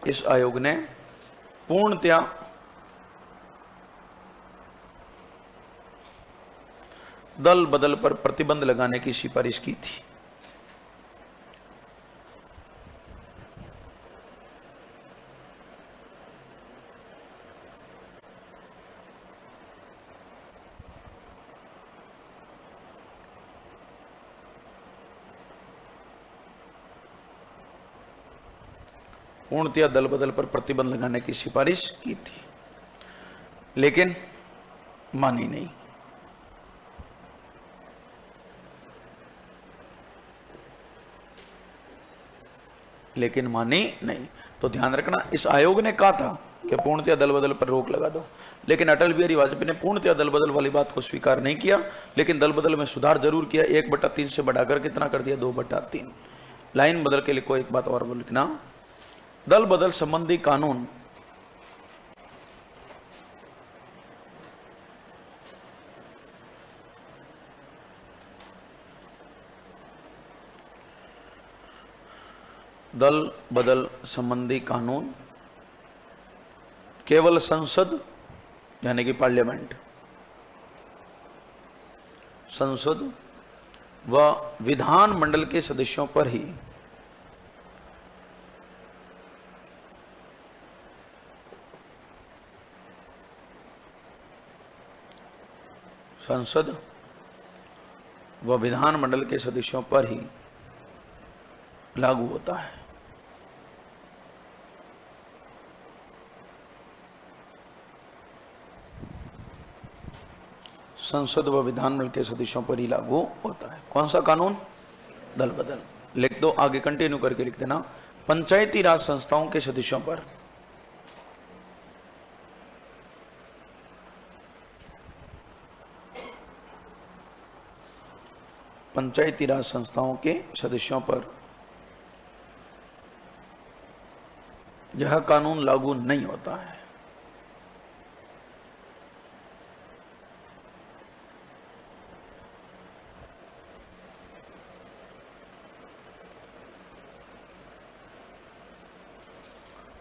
इस आयोग ने पूर्णतया दल बदल पर प्रतिबंध लगाने की सिफारिश की थी। पूर्णतया दल बदल पर प्रतिबंध लगाने की सिफारिश की थी, लेकिन मानी नहीं। लेकिन मानी नहीं। तो ध्यान रखना, इस आयोग ने कहा था कि पूर्णतया दल बदल पर रोक लगा दो, लेकिन अटल बिहारी वाजपेयी ने पूर्णतया दल बदल वाली बात को स्वीकार नहीं किया, लेकिन दल बदल में सुधार जरूर किया। 1/3 से बढ़ाकर कितना कर दिया? 2/3। लाइन बदल के लिखो, एक बात और लिखना, दल बदल संबंधी कानून दल बदल संबंधी कानून केवल संसद यानी कि पार्लियामेंट, संसद व विधानमंडल के सदस्यों पर ही संसद व विधानमंडल के सदस्यों पर ही लागू होता है। संसद व विधानमंडल के सदस्यों पर ही लागू होता है। कौन सा कानून? दल बदल। लिख दो, आगे कंटिन्यू करके लिख देना, पंचायती राज संस्थाओं के सदस्यों पर पंचायती राज संस्थाओं के सदस्यों पर यह कानून लागू नहीं होता है।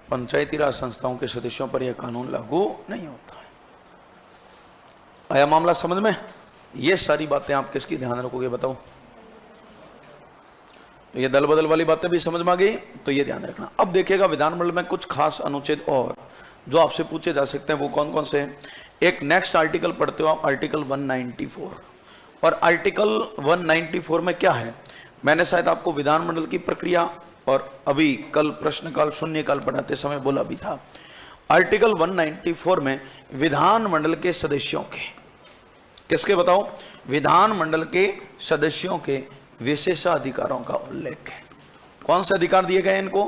पंचायती राज संस्थाओं के सदस्यों पर यह कानून लागू नहीं होता है। आया मामला समझ में? ये सारी बातें आप किसकी ध्यान रखोगे बताओ? तो ये दल बदल वाली बातें भी समझ में आ गई, तो ये ध्यान रखना। अब देखिएगा विधानमंडल में कुछ खास अनुच्छेद और जो आपसे पूछे जा सकते हैं, वो कौन कौन से हैं। एक नेक्स्ट आर्टिकल पढ़ते हो आप, आर्टिकल 194। और आर्टिकल 194 में क्या है, मैंने शायद आपको विधानमंडल की प्रक्रिया और अभी कल प्रश्नकाल शून्यकाल पढ़ाते समय बोला भी था। आर्टिकल 194 में विधानमंडल के सदस्यों के, किसके बताओ? विधानमंडल के सदस्यों के विशेषाधिकारों का उल्लेख है। कौन से अधिकार दिए गए इनको?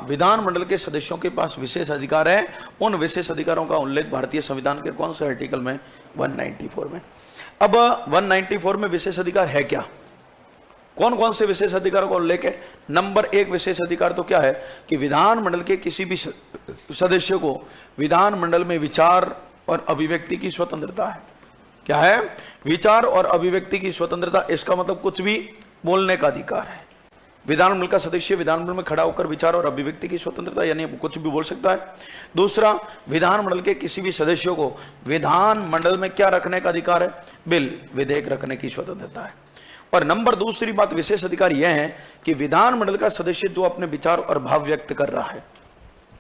विधानमंडल के सदस्यों के पास विशेष अधिकार है। उन विशेष अधिकारों का उल्लेख भारतीय संविधान के कौन से आर्टिकल में? 194 में। अब 194 में विशेष अधिकार है क्या? कौन कौन से विशेष अधिकारों का उल्लेख है? नंबर 1 विशेष अधिकार तो क्या है कि विधानमंडल के किसी भी सदस्य को विधानमंडल में विचार और अभिव्यक्ति की स्वतंत्रता है। क्या है? विचार और अभिव्यक्ति की स्वतंत्रता। इसका मतलब कुछ भी बोलने का अधिकार है। विधानमंडल का सदस्य विधानमंडल में खड़ा होकर विचार और अभिव्यक्ति की स्वतंत्रता, यानी कुछ भी बोल सकता है। दूसरा, विधानमंडल के किसी भी सदस्य को विधानमंडल में क्या रखने का अधिकार है? बिल, विधेयक रखने की स्वतंत्रता है। और नंबर दूसरी बात, विशेष अधिकार यह है कि विधानमंडल का सदस्य जो अपने विचार और भाव व्यक्त कर रहा है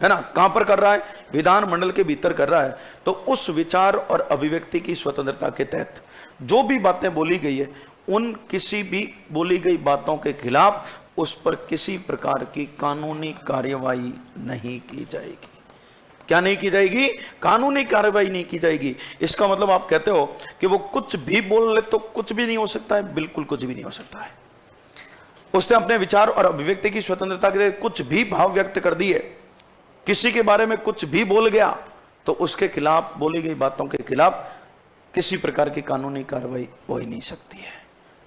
ना, कहां पर कर रहा है? विधानमंडल के भीतर कर रहा है। तो उस विचार और अभिव्यक्ति की स्वतंत्रता के तहत जो भी बातें बोली गई है, उन किसी भी बोली गई बातों के खिलाफ उस पर किसी प्रकार की कानूनी कार्यवाही नहीं की जाएगी। क्या नहीं की जाएगी? कानूनी कार्यवाही नहीं की जाएगी। इसका मतलब आप कहते हो कि वो कुछ भी बोल ले तो कुछ भी नहीं हो सकता है? बिल्कुल कुछ भी नहीं हो सकता है। उसने अपने विचार और अभिव्यक्ति की स्वतंत्रता के लिए कुछ भी भाव व्यक्त कर दिए, किसी के बारे में कुछ भी बोल गया, तो उसके खिलाफ, बोली गई बातों के खिलाफ किसी प्रकार की कानूनी कार्रवाई हो ही नहीं सकती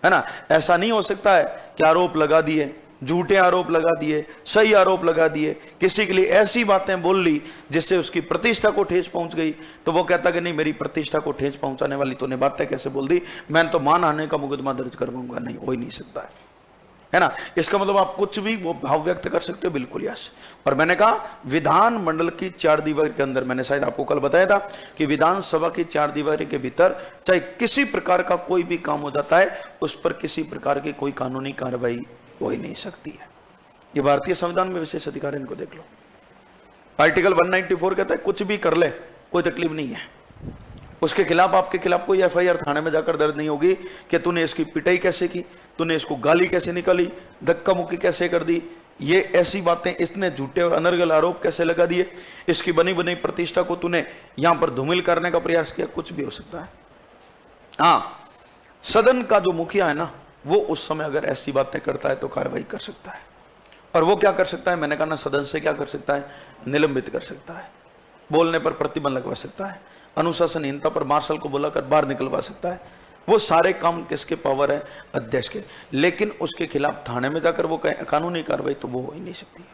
है ना। ऐसा नहीं हो सकता है कि आरोप लगा दिए, झूठे आरोप लगा दिए, सही आरोप लगा दिए, किसी के लिए ऐसी बातें बोल ली जिससे उसकी प्रतिष्ठा को ठेस पहुंच गई, तो वो कहता कि नहीं, मेरी प्रतिष्ठा को ठेस पहुंचाने वाली तूने बातें कैसे बोल दी, मैं तो मानहानि का मुकदमा दर्ज करवाऊंगा। नहीं, हो ही नहीं सकता है। है ना। इसका मतलब आप कुछ भी वो भाव व्यक्त कर सकते हो, बिल्कुल यस। और मैंने कहा विधानमंडल की चार दीवारी के अंदर, मैंने शायद आपको कल बताया था कि विधानसभा की चार दीवारी के भीतर चाहे किसी प्रकार का कोई भी काम हो जाता है, उस पर किसी प्रकार की कोई कानूनी कार्रवाई हो ही नहीं सकती है। ये भारतीय संविधान में विशेष अधिकार है, इनको देख लो। आर्टिकल 194 कहता है कुछ भी कर ले कोई तकलीफ नहीं है, उसके खिलाफ आपके खिलाफ कोई एफआईआर थाने में जाकर दर्ज नहीं होगी कि तूने इसकी पिटाई कैसे की, तूने इसको गाली कैसे निकाली, धक्का मुक्की कैसे कर दी, ये ऐसी बातें, इसने झूठे और अनर्गल आरोप कैसे लगा दिए, इसकी बनी बनी प्रतिष्ठा को तूने यहां पर धूमिल करने का प्रयास किया, कुछ भी हो सकता है। हाँ, सदन का जो मुखिया है ना, वो उस समय अगर ऐसी बातें करता है तो कार्रवाई कर सकता है। और वो क्या कर सकता है, मैंने कहा ना, सदन से क्या कर सकता है, निलंबित कर सकता है, बोलने पर प्रतिबंध लगवा सकता है, अनुशासनहीनता पर मार्शल को बुलाकर बाहर निकलवा सकता है। वो सारे काम किसके पावर है, अध्यक्ष के। लेकिन उसके खिलाफ थाने में जाकर वो कानूनी कार्रवाई तो वो हो ही नहीं सकती है।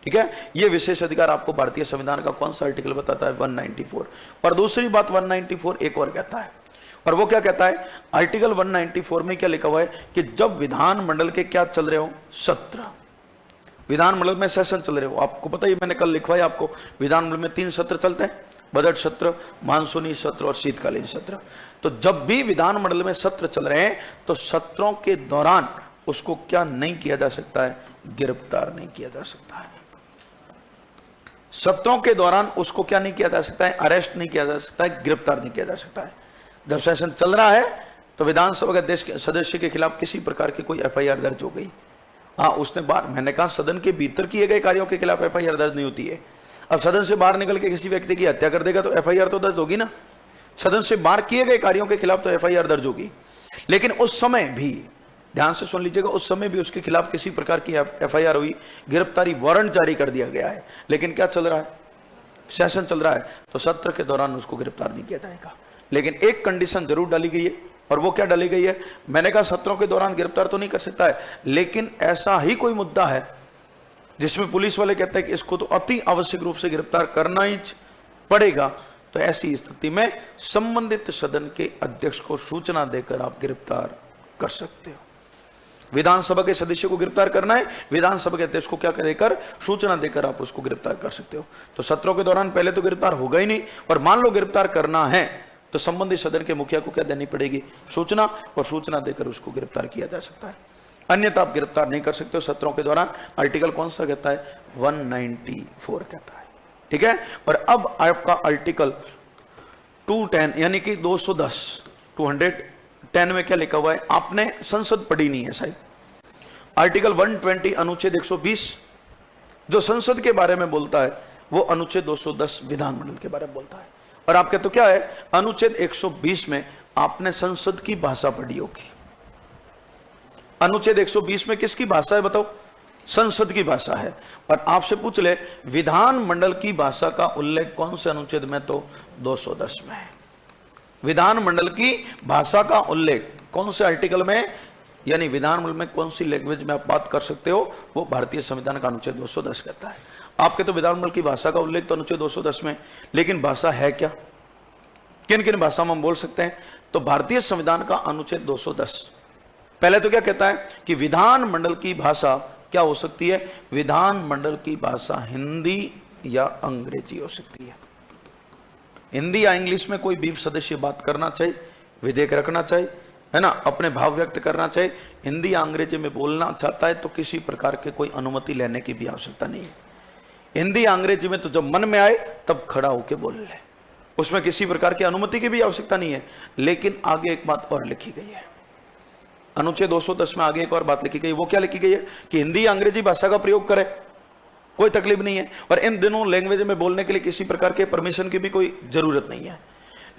ठीक है, ये विशेष अधिकार आपको भारतीय संविधान का कौन सा आर्टिकल बताता है, 194। और दूसरी बात 194 एक और कहता है, और वो क्या कहता है, आर्टिकल 194 में क्या लिखा हुआ है कि जब विधानमंडल के क्या चल रहे हो, सत्र, विधानमंडल में सेशन चल रहे हो, आपको पता ही, मैंने कल लिखवाया आपको, विधानमंडल में 3 सत्र चलते हैं, बजट सत्र, मानसूनी सत्र और शीतकालीन सत्र। तो जब भी विधानमंडल में सत्र चल रहे हैं तो सत्रों के दौरान उसको क्या नहीं किया जा सकता है, गिरफ्तार नहीं किया जा सकता है। सत्रों के दौरान उसको क्या नहीं किया जा सकता है, अरेस्ट नहीं किया जा सकता है, गिरफ्तार नहीं किया जा सकता है। जब सेशन चल रहा है तो विधानसभा के अध्यक्ष के सदस्य के खिलाफ किसी प्रकार की कोई एफआईआर दर्ज हो गई, हाँ, उसने बाहर, मैंने कहा सदन के भीतर किए गए कार्यों के खिलाफ एफआईआर दर्ज नहीं होती है। अब सदन से बाहर निकल के किसी व्यक्ति की हत्या कर देगा तो एफआईआर तो दर्ज होगी ना, सदन से बाहर किए गए कार्यों के खिलाफ तो एफआईआर दर्ज होगी। लेकिन उस समय भी, ध्यान से सुन लीजिएगा, उस समय भी उसके खिलाफ किसी प्रकार की एफआईआर हुई, गिरफ्तारी वारंट जारी कर दिया गया है। लेकिन क्या चल रहा है, सेशन चल रहा है, तो सत्र के दौरान उसको गिरफ्तार नहीं किया जाएगा। लेकिन एक कंडीशन जरूर डाली गई है, और वो क्या डाली गई है, मैंने कहा सत्रों के दौरान गिरफ्तार तो नहीं कर सकता है, लेकिन ऐसा ही कोई मुद्दा है जिसमें पुलिस वाले कहते हैं कि इसको तो अति आवश्यक रूप से गिरफ्तार करना ही पड़ेगा, तो ऐसी स्थिति में संबंधित सदन के अध्यक्ष को सूचना देकर आप गिरफ्तार कर सकते हो। विधानसभा के सदस्य को गिरफ्तार करना है, विधानसभा के अध्यक्ष को क्या देकर, सूचना देकर आप उसको गिरफ्तार कर सकते हो। तो सत्रों के दौरान पहले तो गिरफ्तार होगा ही नहीं, और मान लो गिरफ्तार करना है तो संबंधित सदन के मुखिया को क्या देनी पड़ेगी, सूचना, और सूचना देकर उसको गिरफ्तार किया जा सकता है। अन्यथा आप गिरफ्तार नहीं कर सकते हो सत्रों के दौरान। आर्टिकल कौन सा कहता है, 194 कहता है। ठीक है, और अब आपका आर्टिकल 210 यानी कि 210 में क्या लिखा हुआ है, आपने संसद पढ़ी नहीं है शायद। आर्टिकल 120 अनुच्छेद 120 जो संसद के बारे में बोलता है, वो अनुच्छेद 210 विधानमंडल के बारे में बोलता है। और आपके तो क्या है, अनुच्छेद 120 में आपने संसद की भाषा पढ़ी होगी। अनुच्छेद 120 में किसकी भाषा है बताओ, संसद की भाषा है। और आपसे पूछ ले विधानमंडल की भाषा का उल्लेख कौन से अनुच्छेद में, तो 210 में है। विधानमंडल की भाषा का उल्लेख कौन से आर्टिकल में, यानी विधानमंडल में कौन सी लैंग्वेज में आप बात कर सकते हो, वो भारतीय संविधान का अनुच्छेद 210 कहता है। आपके तो विधानमंडल की भाषा का उल्लेख तो अनुच्छेद 210 में, लेकिन भाषा है क्या, किन किन भाषा में हम बोल सकते हैं, तो भारतीय संविधान का अनुच्छेद 210 पहले तो क्या कहता है कि विधानमंडल की भाषा क्या हो सकती है, विधानमंडल की भाषा हिंदी या अंग्रेजी हो सकती है। हिंदी या इंग्लिश में कोई भी सदस्य बात करना चाहिए, विधेयक रखना चाहिए, है ना, अपने भाव व्यक्त करना चाहिए। हिंदी या अंग्रेजी में बोलना चाहता है तो किसी प्रकार के कोई अनुमति लेने की भी आवश्यकता नहीं है। हिंदी या अंग्रेजी में तो जब मन में आए तब खड़ा होकर बोल ले, उसमें किसी प्रकार की अनुमति की भी आवश्यकता नहीं है। लेकिन आगे एक बात और लिखी गई है, अनुच्छेद 210 में आगे एक और बात लिखी गई। वो क्या लिखी गई है कि हिंदी या अंग्रेजी भाषा का प्रयोग करे, कोई तकलीफ नहीं है, और इन दिनों लैंग्वेज में बोलने के लिए किसी प्रकार के परमिशन की भी कोई जरूरत नहीं है।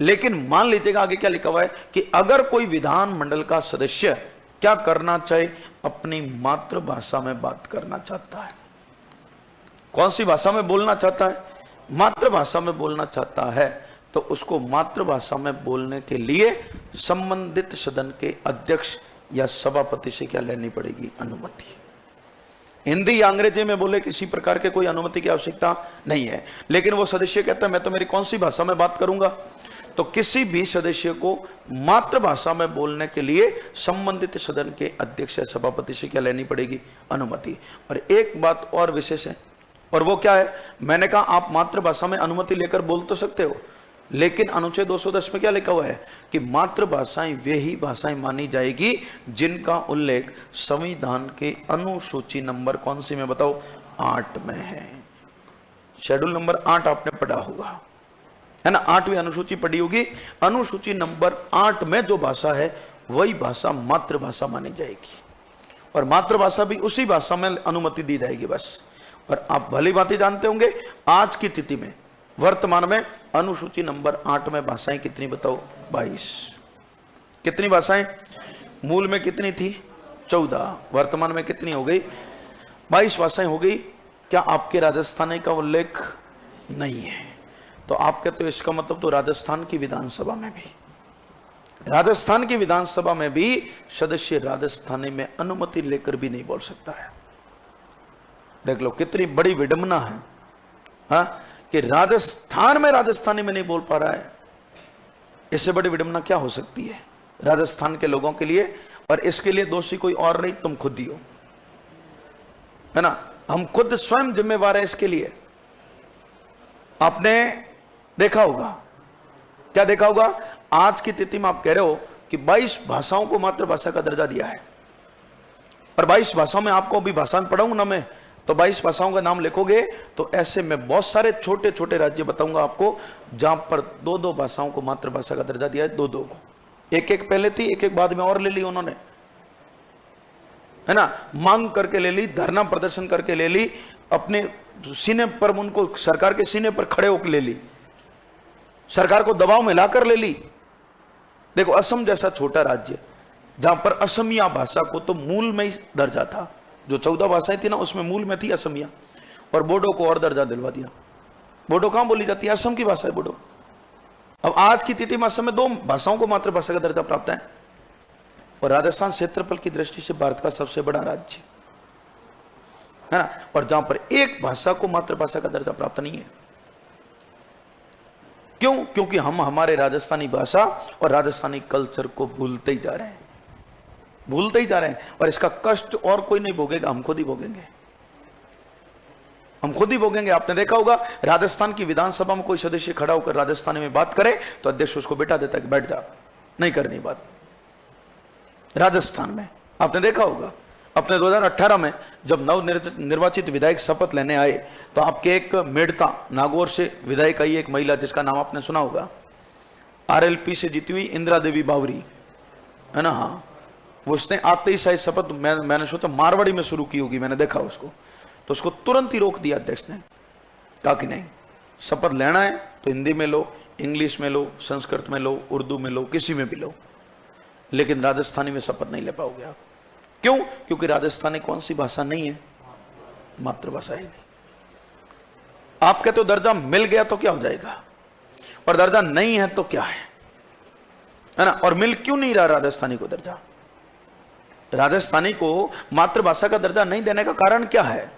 लेकिन मान लीजिएगा आगे क्या लिखा हुआ है कि अगर कोई विधानमंडल का सदस्य क्या करना चाहे, अपनी मातृभाषा में बात करना चाहता है। कौन सी भाषा में बोलना चाहता है, मातृभाषा में बोलना चाहता है, तो उसको मातृभाषा में बोलने के लिए संबंधित सदन के अध्यक्ष या सभापति से क्या लेनी पड़ेगी, अनुमति। हिंदी या अंग्रेजी में बोले किसी प्रकार के कोई अनुमति की आवश्यकता नहीं है। लेकिन वो सदस्य कहता है मैं तो मेरी कौन सी भाषा में बात करूंगा, तो किसी भी सदस्य को मातृभाषा में बोलने के लिए संबंधित सदन के अध्यक्ष या सभापति से क्या लेनी पड़ेगी? अनुमति। और एक बात और विशेष है, और वो क्या है? मैंने कहा आप मातृभाषा में अनुमति लेकर बोल तो सकते हो, लेकिन अनुच्छेद 210 में क्या लिखा हुआ है कि मातृभाषाएं वे ही भाषाएं मानी जाएगी जिनका उल्लेख संविधान के अनुसूची नंबर कौन सी में बताओ? 8 में है। शेड्यूल नंबर 8 आपने पढ़ा होगा, है ना? 8वीं अनुसूची पढ़ी होगी। अनुसूची नंबर 8 में जो भाषा है वही भाषा मातृभाषा मानी जाएगी, और मातृभाषा भी उसी भाषा में अनुमति दी जाएगी बस। और आप भली भांति जानते होंगे आज की तिथि में, वर्तमान में अनुसूची नंबर 8 में भाषाएं कितनी बताओ? 22। कितनी भाषाएं? मूल में कितनी थी? 14। वर्तमान में कितनी हो गई? 22 भाषाएं हो गई। क्या आपके राजस्थानी का उल्लेख नहीं है? तो आप कहते हो इसका मतलब तो राजस्थान की विधानसभा में भी, राजस्थान की विधानसभा में भी सदस्य राजस्थानी में अनुमति लेकर भी नहीं बोल सकता है। देख लो कितनी बड़ी विडंबना है, हाँ, कि राजस्थान में राजस्थानी में नहीं बोल पा रहा है। इससे बड़ी विडंबना क्या हो सकती है राजस्थान के लोगों के लिए? और इसके लिए दोषी कोई और नहीं, तुम खुद ही हो, है ना? हम खुद स्वयं जिम्मेवार है इसके लिए। आपने देखा होगा, क्या देखा होगा? आज की तिथि में आप कह रहे हो कि 22 भाषाओं को मातृभाषा का दर्जा दिया है, और 22 भाषाओं में आपको अभी भाषा में पढ़ाऊंगा ना मैं, तो 22 भाषाओं का नाम लिखोगे तो ऐसे में बहुत सारे छोटे छोटे राज्य बताऊंगा आपको जहां पर 2-2 भाषाओं को मातृभाषा का दर्जा दिया है। 2-2 को, एक पहले थी, एक बाद में और ले ली उन्होंने, है ना? मांग करके ले ली, धरना प्रदर्शन करके ले ली, अपने सीने पर, उनको सरकार के सीने पर खड़े होकर ले ली, सरकार को दबाव में लाकर ले ली। देखो असम जैसा छोटा राज्य जहां पर असमिया भाषा को तो मूल में ही दर्जा था, जो 14 भाषाएं थी ना उसमें मूल में थी असमिया, और बोडो को और दर्जा दिलवा दिया। बोडो कहां बोली जाती है? असम की भाषा है बोडो। अब आज की तिथि में असम में 2 भाषाओं को मातृभाषा का दर्जा प्राप्त है, और राजस्थान क्षेत्रफल की दृष्टि से भारत का सबसे बड़ा राज्य है ना, और जहां पर एक भाषा को मातृभाषा का दर्जा प्राप्त नहीं है। क्यों? क्योंकि हम हमारे राजस्थानी भाषा और राजस्थानी कल्चर को भूलते ही जा रहे हैं, भूलते ही जा रहे हैं। और इसका कष्ट और कोई नहीं भोगेगा, हम खुद ही भोगेंगे, हम खुद ही भोगेंगे। आपने देखा होगा राजस्थान की विधानसभा में कोई सदस्य खड़ा होकर राजस्थानी में बात करे तो अध्यक्ष उसको बिठा देता है कि बैठ जा, नहीं करनी बात। राजस्थान में आपने देखा होगा, अपने 2018 में जब नव निर्वाचित विधायक शपथ लेने आए तो आपके एक मेड़ता नागौर से विधायक आई, एक महिला जिसका नाम आपने सुना होगा, आरएलपी से जीती हुई इंदिरा देवी बावरी, है ना? हाँ, वो उसने आते ही शायद शपथ मैंने सोचा मारवाड़ी में शुरू की होगी, मैंने देखा उसको, तो उसको तुरंत ही रोक दिया अध्यक्ष ने, कहा कि नहीं, शपथ लेना है तो हिंदी में लो, इंग्लिश में लो, संस्कृत में लो, उर्दू में लो, किसी में भी लो, लेकिन राजस्थानी में शपथ नहीं ले पाओगे आप। क्यों? क्योंकि राजस्थानी कौन सी भाषा नहीं है? मातृभाषा ही नहीं। आप कहते हो दर्जा मिल गया तो क्या हो जाएगा, और दर्जा नहीं है तो क्या है ना? और मिल क्यों नहीं रहा राजस्थानी को दर्जा? राजस्थानी को मातृभाषा का दर्जा नहीं देने का कारण क्या है?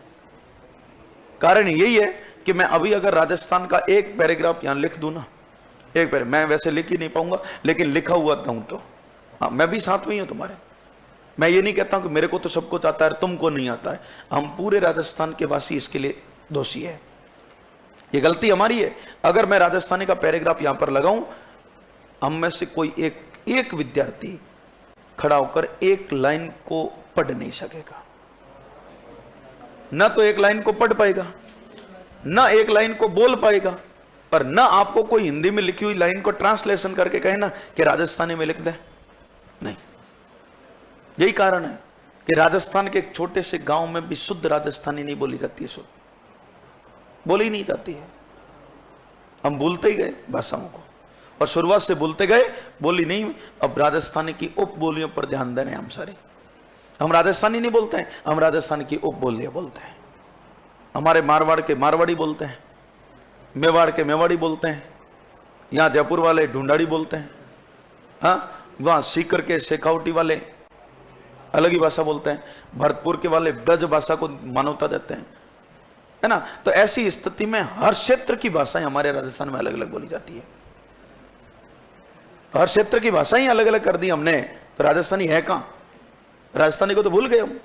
कारण यही है कि मैं अभी अगर राजस्थान का एक पैराग्राफ यहां लिख दूं ना, एक पैराग्राफ, मैं वैसे लिख ही नहीं पाऊंगा लेकिन लिखा हुआ दूं तो हाँ, मैं भी साथ में ही हूं तुम्हारे। मैं ये नहीं कहता हूं कि मेरे को तो सब कुछ आता है तुमको नहीं आता है, हम पूरे राजस्थान के वासी इसके लिए दोषी है, ये गलती हमारी है। अगर मैं राजस्थानी का पैराग्राफ यहां पर लगाऊं, हम में से कोई एक विद्यार्थी खड़ा होकर एक लाइन को पढ़ नहीं सकेगा, ना तो एक लाइन को पढ़ पाएगा, ना एक लाइन को बोल पाएगा, पर ना आपको कोई हिंदी में लिखी हुई लाइन को ट्रांसलेशन करके कहे ना कि राजस्थानी में लिख दे, नहीं। यही कारण है कि राजस्थान के एक छोटे से गांव में भी शुद्ध राजस्थानी नहीं बोली जाती है, शुद्ध बोली नहीं जाती है। हम भूलते ही गए भाषाओं को, और शुरुआत से भूलते गए, बोली नहीं। अब राजस्थानी की उप बोलियों पर ध्यान देने हम सारे, हम राजस्थानी नहीं बोलते हैं, हम राजस्थान की उप बोलियां बोलते हैं। हमारे मारवाड़ के मारवाड़ी बोलते हैं, मेवाड़ के मेवाड़ी बोलते हैं, यहाँ जयपुर वाले ढूंढाड़ी बोलते हैं, हाँ, वहां सीकर के शेखावटी वाले अलग ही भाषा बोलते हैं, भरतपुर के वाले ब्रज भाषा को मान्यता देते हैं, है ना। तो ऐसी स्थिति में हर क्षेत्र की भाषाएं हमारे राजस्थान में अलग अलग बोली जाती है। हर क्षेत्र की भाषाएं अलग अलग कर दी हमने, तो राजस्थानी है कहां? राजस्थानी को तो भूल गए हम।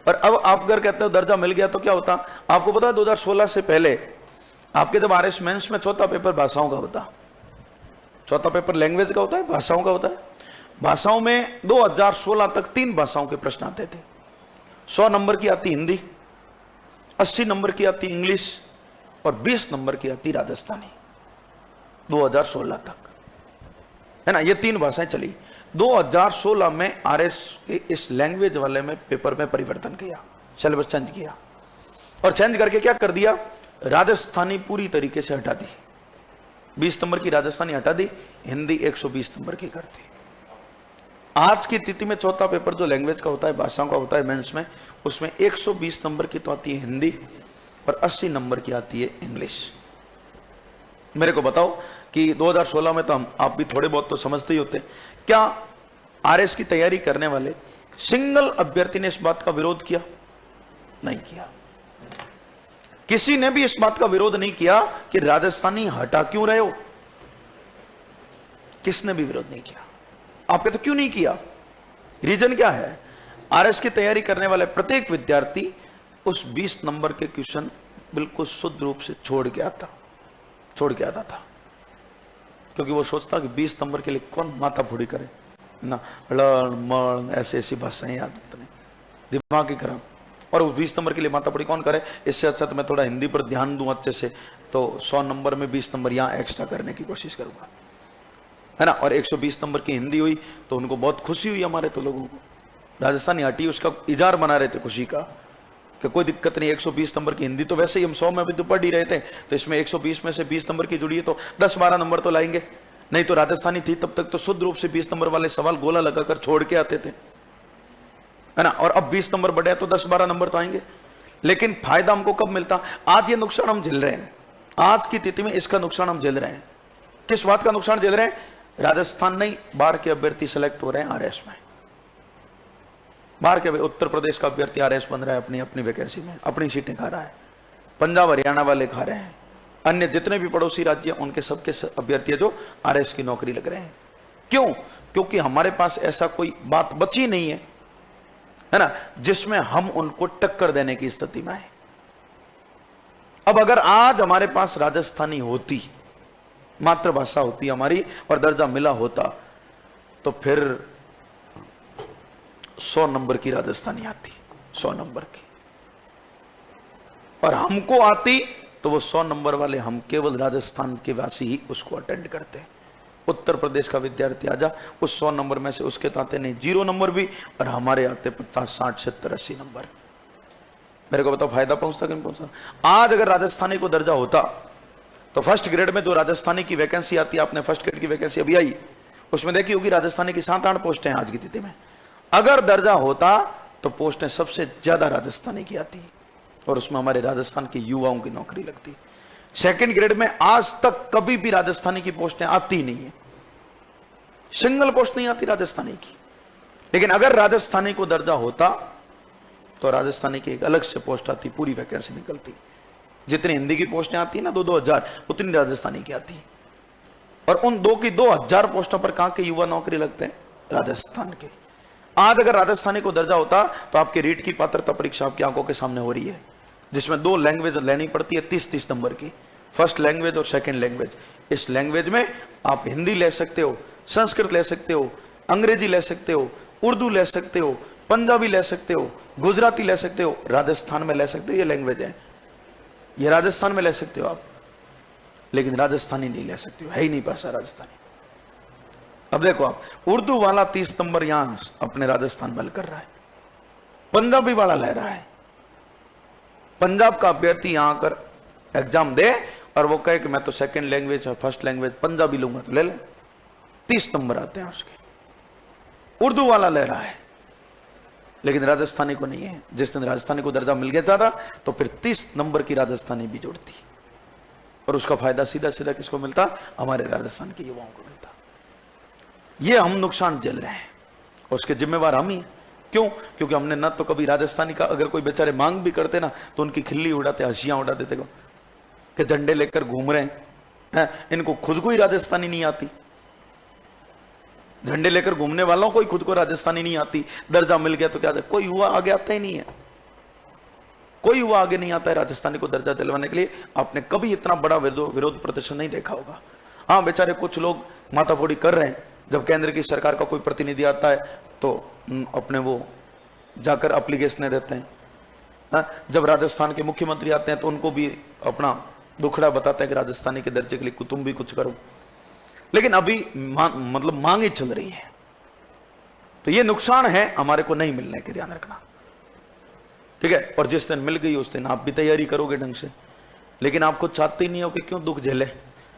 और अब आप अगर कहते हो दर्जा मिल गया तो क्या होता? आपको पता है 2016 से पहले आपके जब आरएस मेंस में चौथा पेपर भाषाओं का होता, चौथा पेपर लैंग्वेज का होता है, भाषाओं का होता है। भाषाओं में 2016 तक 3 भाषाओं के प्रश्न आते थे। 100 नंबर की आती हिंदी, 80 नंबर की आती इंग्लिश और 20 नंबर की आती राजस्थानी। 2016 तक, है ना, ये 3 भाषाएं चली। 2016 में आरएस के इस लैंग्वेज वाले में पेपर में परिवर्तन किया, सिलेबस चेंज किया, और चेंज करके क्या कर दिया, राजस्थानी पूरी तरीके से हटा दी। 20 नंबर की राजस्थानी हटा दी, हिंदी 120 नंबर की कर दी। आज की तिथि में चौथा पेपर जो लैंग्वेज का होता है, भाषाओं का होता है मेंस में, उसमें 120 नंबर की तो आती है हिंदी और 80 नंबर की आती है इंग्लिश। मेरे को बताओ कि 2016 में तो आप भी थोड़े बहुत तो समझते ही होते, क्या आरएस की तैयारी करने वाले सिंगल अभ्यर्थी ने इस बात का विरोध किया? नहीं किया। किसी ने भी इस बात का विरोध नहीं किया कि राजस्थानी हटा क्यों रहे हो, किसने भी विरोध नहीं किया। आप कहते क्यों नहीं किया? रीजन क्या है? आरएस की तैयारी करने वाले प्रत्येक विद्यार्थी उस 20 नंबर के क्वेश्चन बिल्कुल शुद्ध रूप से छोड़ के आता था, क्योंकि वो सोचता कि 20 नंबर के लिए कौन माथा फोड़ी करे ना, लड़ मड़ ऐसी भाषाएं याद नहीं, दिमाग ही खराब। और वो 20 नंबर के लिए माथा फोड़ी कौन करे? इससे अच्छा तो मैं थोड़ा हिंदी पर ध्यान दूं अच्छे से, तो 100 नंबर में 20 नंबर यहां एक्स्ट्रा करने की कोशिश करूंगा, है ना। और 120 नंबर की हिंदी हुई तो उनको बहुत खुशी हुई, हमारे तो लोगों को। राजस्थानी हटी, उसका इजहार बना रहे थे खुशी का कि कोई दिक्कत नहीं, 120 नंबर की हिंदी तो वैसे ही हम 100 में भी तो पढ़ ही रहे थे, तो इसमें 120 में से 20 नंबर की जुड़ी है तो 10-12 नंबर तो लाएंगे। नहीं तो राजस्थानी थी तब तक तो शुद्ध रूप से 20 नंबर वाले सवाल गोला लगाकर छोड़ के आते थे, है ना। और अब 20 नंबर बढ़े तो 10-12 नंबर तो आएंगे। लेकिन फायदा हमको कब मिलता? आज ये नुकसान हम झेल रहे हैं, आज की तिथि में इसका नुकसान हम झेल रहे हैं। किस बात का नुकसान झेल रहे हैं? राजस्थान नहीं, बाहर के अभ्यर्थी सेलेक्ट हो रहे हैं आरएस में। बाहर के उत्तर प्रदेश का अभ्यर्थी आरएस बन रहा है अपनी अपनी वैकेंसी में, अपनी सीटें खा रहा है। पंजाब हरियाणा वाले खा रहे हैं, अन्य जितने भी पड़ोसी राज्य उनके सबके अभ्यर्थी जो आरएस की नौकरी लग रहे हैं। क्यों? क्योंकि हमारे पास ऐसा कोई बात बची नहीं है ना, जिसमें हम उनको टक्कर देने की स्थिति में आए। अब अगर आज हमारे पास राजस्थानी होती, मातृभाषा होती हमारी, और दर्जा मिला होता, तो फिर 100 नंबर की राजस्थानी आती, 100 नंबर की, और हमको आती तो वो 100 नंबर वाले हम केवल राजस्थान के वासी ही उसको अटेंड करते। उत्तर प्रदेश का विद्यार्थी आजा, उस 100 नंबर में से उसके तो आते नहीं 0 नंबर भी, और हमारे आते 50, 60, 70, 80 नंबर। मेरे को बताओ फायदा पहुंचता कि नहीं पहुंचता? आज अगर राजस्थानी को दर्जा होता तो फर्स्ट ग्रेड में जो राजस्थानी की वैकेंसी आती है, आपने फर्स्ट ग्रेड की वैकेंसी अभी आई, उसमें देखी होगी राजस्थानी की 7-8 पोस्टें आज की तिथि में। अगर दर्जा होता तो पोस्टें सबसे ज्यादा राजस्थानी की आती, और उसमें हमारे राजस्थान के युवाओं की नौकरी लगती। सेकंड ग्रेड में आज तक कभी भी राजस्थानी की पोस्टें आती नहीं है, सिंगल पोस्ट नहीं आती राजस्थानी की। लेकिन अगर राजस्थानी को दर्जा होता तो राजस्थानी की एक अलग से पोस्ट आती, पूरी वैकेंसी निकलती। जितनी हिंदी की पोस्टें आती है ना 2-2 हजार, उतनी राजस्थानी की आती। और उन 2,000 पोस्टों पर कहां के युवा नौकरी लगते हैं? राजस्थान के। आज अगर राजस्थानी को दर्जा होता तो आपके रीट की पात्रता परीक्षा आपकी आंखों के सामने हो रही है, जिसमें 2 लैंग्वेज लेनी पड़ती है, 30-30 नंबर की, फर्स्ट लैंग्वेज और सेकंड लैंग्वेज। इस लैंग्वेज में आप हिंदी ले सकते हो, संस्कृत ले सकते हो, अंग्रेजी ले सकते हो, उर्दू ले सकते हो, पंजाबी ले सकते हो, गुजराती ले सकते हो, राजस्थान में ले सकते हो। ये लैंग्वेज है, ये राजस्थान में ले सकते हो आप, लेकिन राजस्थानी नहीं ले सकते हो, है ही नहीं भाषा राजस्थानी। अब देखो आप, उर्दू वाला 30 नंबर यहां अपने राजस्थान में कर रहा है, पंजाबी वाला ले रहा है। पंजाब का अभ्यर्थी यहां आकर एग्जाम दे और वो कहे कि मैं तो सेकंड लैंग्वेज और फर्स्ट लैंग्वेज पंजाबी लूंगा, तो ले ले, 30 नंबर आते हैं उसके। उर्दू वाला ले रहा है, लेकिन राजस्थानी को नहीं है। जिस दिन राजस्थानी को दर्जा मिल गया ज्यादा तो फिर 30 नंबर की राजस्थानी भी जोड़ती, और उसका फायदा सीधा सीधा किसको मिलता? हमारे राजस्थान के युवाओं को मिलता। ये हम नुकसान झेल रहे हैं, और उसके जिम्मेवार हम ही हैं। क्यों? क्योंकि हमने ना तो कभी राजस्थानी का, अगर कोई बेचारे मांग भी करते ना तो उनकी खिल्ली उड़ाते, हंसियां उड़ाते थे कि झंडे लेकर घूम रहे हैं, इनको खुद को ही राजस्थानी नहीं आती। झंडे लेकर घूमने वालों कोई खुद को राजस्थानी नहीं आती, दर्जा मिल गया तो क्या, कोई युवा आगे आता ही नहीं है, कोई युवा आगे नहीं आता है राजस्थानी को दर्जा दिलवाने के लिए। आपने कभी इतना बड़ा विरोध प्रदर्शन नहीं देखा होगा। हाँ बेचारे कुछ लोग माथाफोड़ी कर रहे हैं, जब केंद्र की सरकार का कोई प्रतिनिधि आता है तो अपने वो जाकर एप्लीकेशन देते हैं। हाँ, जब राजस्थान के मुख्यमंत्री आते हैं तो उनको भी अपना दुखड़ा बताते हैं कि राजस्थानी के दर्जे के लिए तुम भी कुछ करो, लेकिन अभी मतलब मांग ही चल रही है। तो ये नुकसान है हमारे को नहीं मिलने के, ध्यान रखना, ठीक है। और जिस दिन मिल गई उस दिन आप भी तैयारी करोगे ढंग से, लेकिन आप खुद चाहते ही नहीं हो कि क्यों दुख झेले,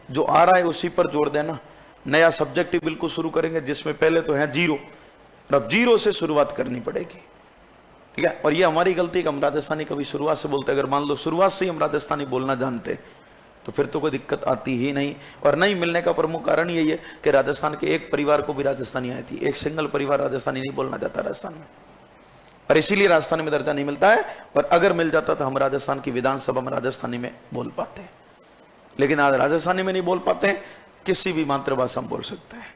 जो आ रहा है उसी पर जोड़ देना। नया सब्जेक्ट ही बिल्कुल शुरू करेंगे जिसमें पहले तो है जीरो, और अब जीरो से शुरुआत करनी पड़ेगी, ठीक है। और ये हमारी गलती है कि हम राजस्थानी कभी शुरुआत से बोलते, अगर मान लो शुरुआत से ही हम राजस्थानी बोलना जानते तो फिर तो कोई दिक्कत आती ही नहीं। और नहीं मिलने का प्रमुख कारण यही है कि राजस्थान के एक परिवार को भी राजस्थानी आई थी, एक सिंगल परिवार राजस्थानी नहीं बोलना चाहता राजस्थान में, और इसीलिए राजस्थान में दर्जा नहीं मिलता है। और अगर मिल जाता तो हम राजस्थान की विधानसभा में राजस्थानी में बोल पाते हैं, लेकिन आज राजस्थानी में नहीं बोल पाते हैं, किसी भी मातृभाषा में बोल सकते हैं,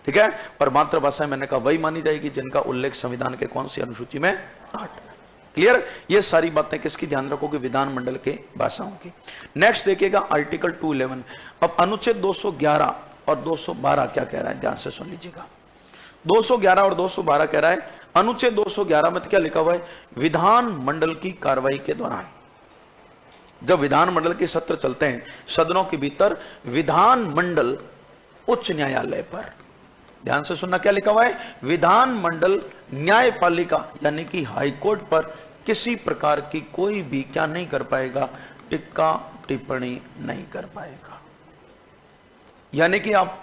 ठीक है। और मातृभाषा मैंने कहा वही मानी जाएगी जिनका उल्लेख संविधान के कौन सी अनुसूची में 8। क्लियर। ये सारी बातें किसकी ध्यान रखोगे, विधानमंडल के भाषाओं की। नेक्स्ट देखिएगा आर्टिकल 211। अब अनुच्छेद 211 और 212 क्या कह रहा है, ध्यान से सुन लीजिएगा। 211 और 212 कह रहा है, अनुच्छेद 211 में क्या लिखा हुआ है, विधानमंडल की कार्रवाई के दौरान, जब विधानमंडल के सत्र चलते हैं सदनों के भीतर, विधानमंडल उच्च न्यायालय पर, ध्यान से सुनना क्या लिखा हुआ है, विधानमंडल न्यायपालिका यानी कि हाईकोर्ट पर किसी प्रकार की कोई भी क्या नहीं कर पाएगा, टिक्का टिप्पणी नहीं कर पाएगा। यानी कि आप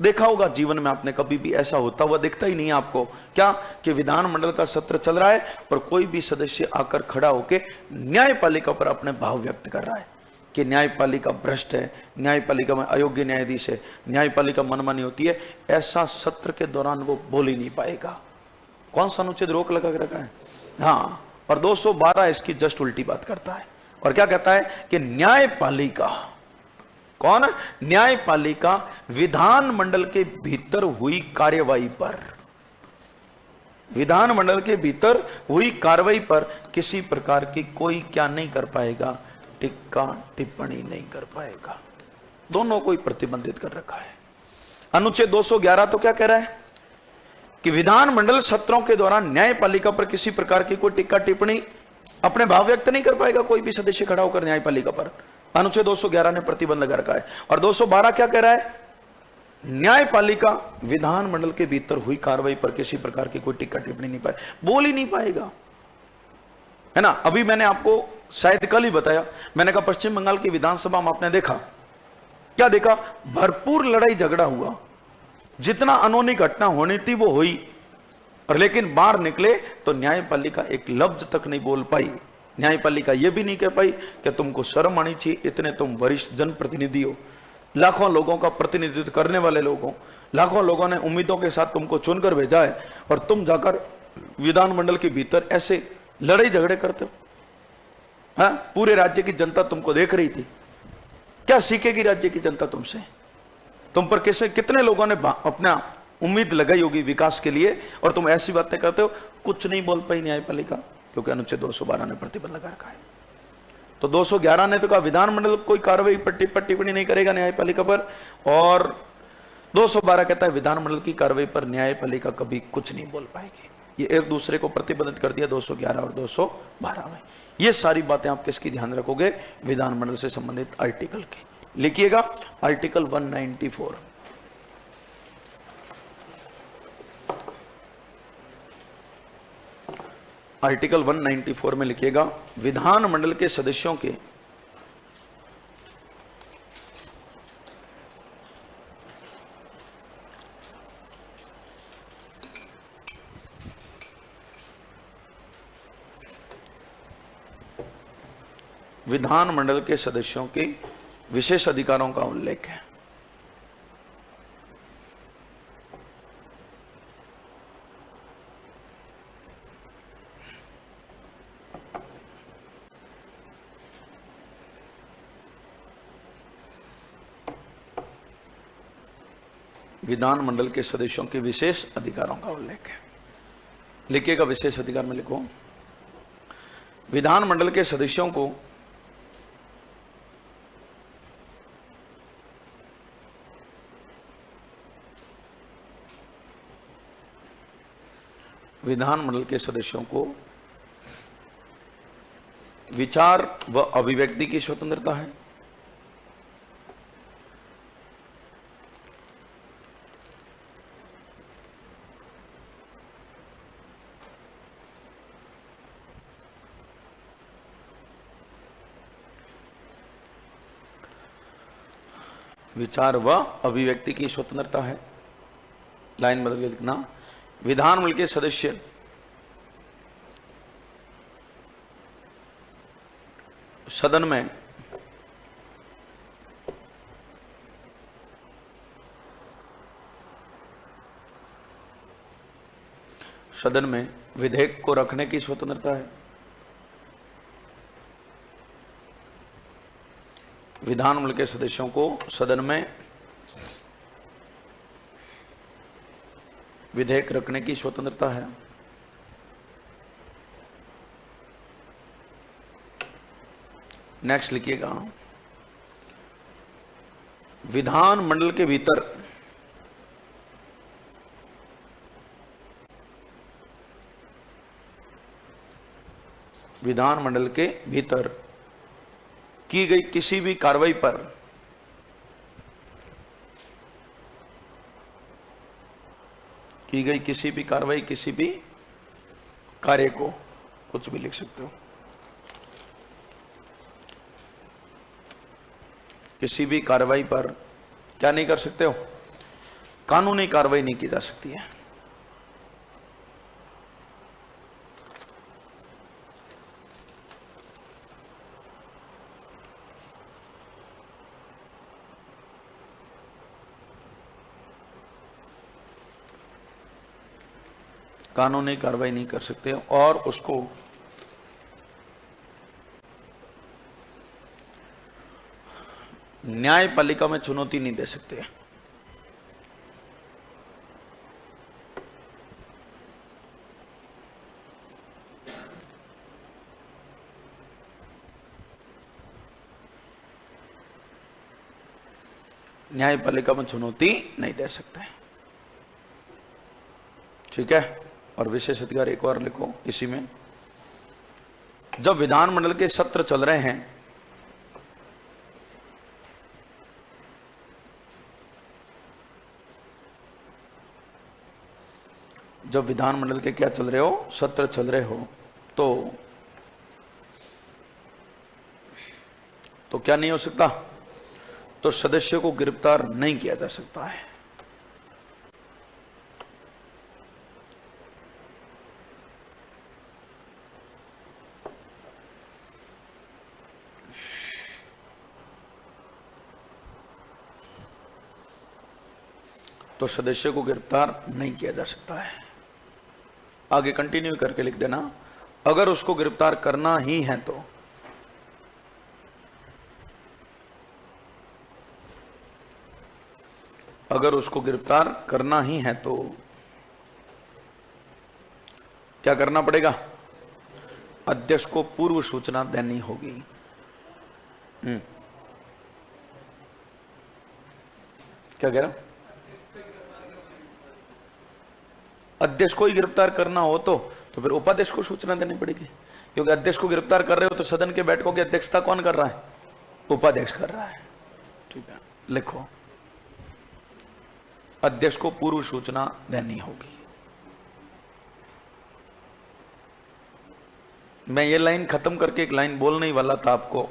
देखा होगा जीवन में, आपने कभी भी ऐसा होता हुआ दिखता ही नहीं है आपको, क्या कि विधानमंडल का सत्र चल रहा है और कोई भी सदस्य आकर खड़ा होकर न्यायपालिका पर अपने भाव व्यक्त कर रहा है कि न्यायपालिका भ्रष्ट है, न्यायपालिका में अयोग्य न्यायाधीश है, न्यायपालिका मनमानी होती है, ऐसा सत्र के दौरान वो बोल ही नहीं पाएगा। कौन सा अनुच्छेद रोक लगा के रखा है, हाँ। और 212 इसकी जस्ट उल्टी बात करता है और क्या कहता है कि न्यायपालिका, कौन, न्यायपालिका विधानमंडल के भीतर हुई कार्यवाही पर, विधानमंडल के भीतर हुई कार्रवाई पर किसी प्रकार की कोई क्या नहीं कर पाएगा, टिक्का टिप्पणी नहीं कर पाएगा। दोनों को प्रतिबंधित कर रखा है। अनुच्छेद 211 तो क्या कह रहा है कि विधानमंडल सत्रों के दौरान न्यायपालिका पर किसी प्रकार की कोई टिक्का टिप्पणी, अपने भाव व्यक्त नहीं कर पाएगा कोई भी सदस्य खड़ा होकर न्यायपालिका पर। अनुच्छेद 211 ने प्रतिबंध लगा रखा है। और 212 क्या कह रहा है, न्यायपालिका विधानमंडल के भीतर हुई कार्रवाई पर किसी प्रकार की कोई टिक्का टिप्पणी नहीं पाए, बोल ही नहीं पाएगा, है ना। अभी मैंने आपको शायद कल ही बताया, मैंने कहा पश्चिम बंगाल की विधानसभा में आपने देखा, क्या देखा, भरपूर लड़ाई झगड़ा हुआ, जितना अनहोनी घटना होनी थी वो हुई, और लेकिन बाहर निकले तो न्यायपालिका एक लफ्ज तक नहीं बोल पाई। न्यायपालिका यह भी नहीं कह पाई कि तुमको शर्म आनी चाहिए, इतने तुम वरिष्ठ जनप्रतिनिधि हो, लाखों लोगों का प्रतिनिधित्व करने वाले लोग हो, लाखों लोगों ने उम्मीदों के साथ तुमको चुनकर भेजा है, और तुम जाकर विधानमंडल के भीतर ऐसे लड़ाई झगड़े करते हो। हाँ, पूरे राज्य की जनता तुमको देख रही थी, क्या सीखेगी राज्य की जनता तुमसे, तुम पर कैसे कितने लोगों ने अपना उम्मीद लगाई होगी विकास के लिए, और तुम ऐसी बातें करते हो। कुछ नहीं बोल पाई न्यायपालिका, क्योंकि अनुच्छेद 212 ने प्रतिबंध लगा रखा है। तो 211 ने तो कहा विधानमंडल कोई कार्रवाई पर टिप्पणी नहीं करेगा न्यायपालिका पर, और 212 कहता है विधानमंडल की कार्रवाई पर न्यायपालिका कभी कुछ नहीं बोल पाएगी। ये एक दूसरे को प्रतिबंधित कर दिया 211 और 212 में। ये सारी बातें आप किसकी ध्यान रखोगे, विधानमंडल से संबंधित आर्टिकल की। लिखिएगा आर्टिकल 194, आर्टिकल 194 में लिखिएगा विधानमंडल के सदस्यों के विधानमंडल के सदस्यों के विशेष अधिकारों का उल्लेख है। विधानमंडल के सदस्यों के विशेष अधिकारों का उल्लेख है। लिखिएगा विशेष अधिकार में लिखो, विधानमंडल के सदस्यों को विचार व अभिव्यक्ति की स्वतंत्रता है। विचार व अभिव्यक्ति की स्वतंत्रता है। लाइन बदल के लिखना, विधानमंडल के सदस्य सदन में विधेयक को रखने की स्वतंत्रता है। विधानमंडल के सदस्यों को सदन में विधेयक रखने की स्वतंत्रता है। नेक्स्ट लिखिएगा, विधानमंडल के भीतर की गई किसी भी कार्रवाई पर किसी भी कार्य को, कुछ भी लिख सकते हो, किसी भी कार्रवाई पर क्या नहीं कर सकते हो, कानूनी कार्रवाई नहीं की जा सकती है। कानूनी कार्रवाई नहीं कर सकते और उसको न्यायपालिका में चुनौती नहीं दे सकते। न्यायपालिका में चुनौती नहीं दे सकते, ठीक है। और विशेष अधिकार एक बार लिखो इसी में, जब विधानमंडल के सत्र चल रहे हैं, जब विधानमंडल के क्या चल रहे हो, सत्र चल रहे हो, तो क्या नहीं हो सकता, तो सदस्य को गिरफ्तार नहीं किया जा सकता है। तो सदस्य को गिरफ्तार नहीं किया जा सकता है। आगे कंटिन्यू करके लिख देना, अगर उसको गिरफ्तार करना ही है तो क्या करना पड़ेगा, अध्यक्ष को पूर्व सूचना देनी होगी। क्या कह रहा, अध्यक्ष को ही गिरफ्तार करना हो तो फिर उपाध्यक्ष को सूचना देनी पड़ेगी, क्योंकि अध्यक्ष को गिरफ्तार कर रहे हो तो सदन के बैठकों की अध्यक्षता कौन कर रहा है, उपाध्यक्ष कर रहा है, ठीक है। लिखो, अध्यक्ष को पूर्व सूचना देनी होगी। मैं ये लाइन खत्म करके एक लाइन बोलने ही वाला था आपको,